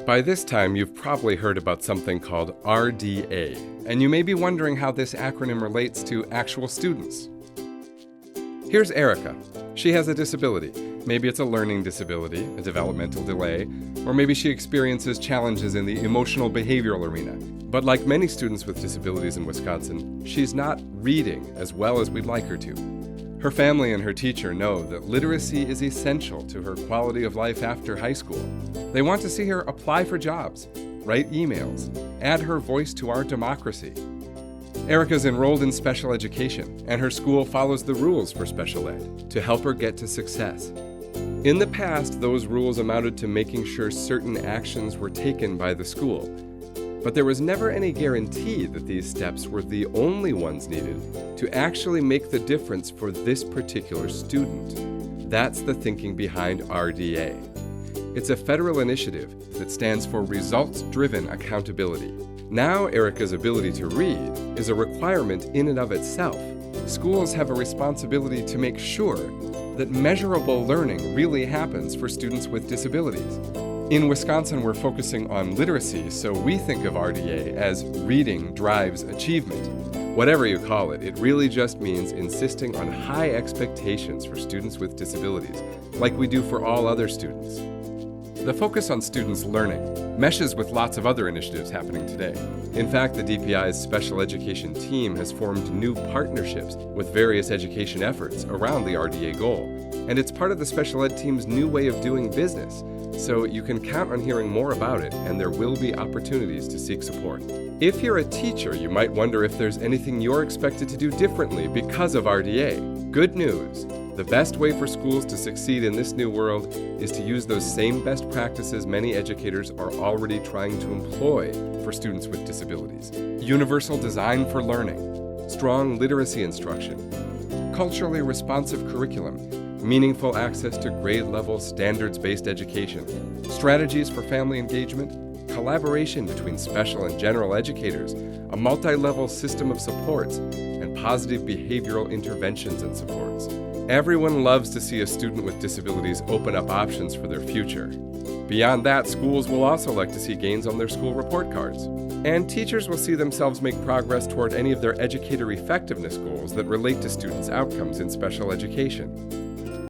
By this time, you've probably heard about something called RDA, and you may be wondering how this acronym relates to actual students. Here's Erica. She has a disability. Maybe it's a learning disability, a developmental delay, or maybe she experiences challenges in the emotional behavioral arena. But like many students with disabilities in Wisconsin, she's not reading as well as we'd like her to. Her family and her teacher know that literacy is essential to her quality of life after high school. They want to see her apply for jobs, write emails, add her voice to our democracy. Erica's enrolled in special education, and her school follows the rules for special ed to help her get to success. In the past, those rules amounted to making sure certain actions were taken by the school, but there was never any guarantee that these steps were the only ones needed to actually make the difference for this particular student. That's the thinking behind RDA. It's a federal initiative that stands for Results-Driven Accountability. Now, Erica's ability to read is a requirement in and of itself. Schools have a responsibility to make sure that measurable learning really happens for students with disabilities. In Wisconsin, we're focusing on literacy, so we think of RDA as reading drives achievement. Whatever you call it, it really just means insisting on high expectations for students with disabilities, like we do for all other students. The focus on students' learning meshes with lots of other initiatives happening today. In fact, the DPI's special education team has formed new partnerships with various education efforts around the RDA goal, and it's part of the special ed team's new way of doing business. So you can count on hearing more about it, and there will be opportunities to seek support. If you're a teacher, you might wonder if there's anything you're expected to do differently because of RDA. Good news. The best way for schools to succeed in this new world is to use those same best practices many educators are already trying to employ for students with disabilities. Universal design for learning, strong literacy instruction, culturally responsive curriculum, meaningful access to grade-level standards-based education, strategies for family engagement, collaboration between special and general educators, a multi-level system of supports, and positive behavioral interventions and supports. Everyone loves to see a student with disabilities open up options for their future. Beyond that, schools will also like to see gains on their school report cards. And teachers will see themselves make progress toward any of their educator effectiveness goals that relate to students' outcomes in special education.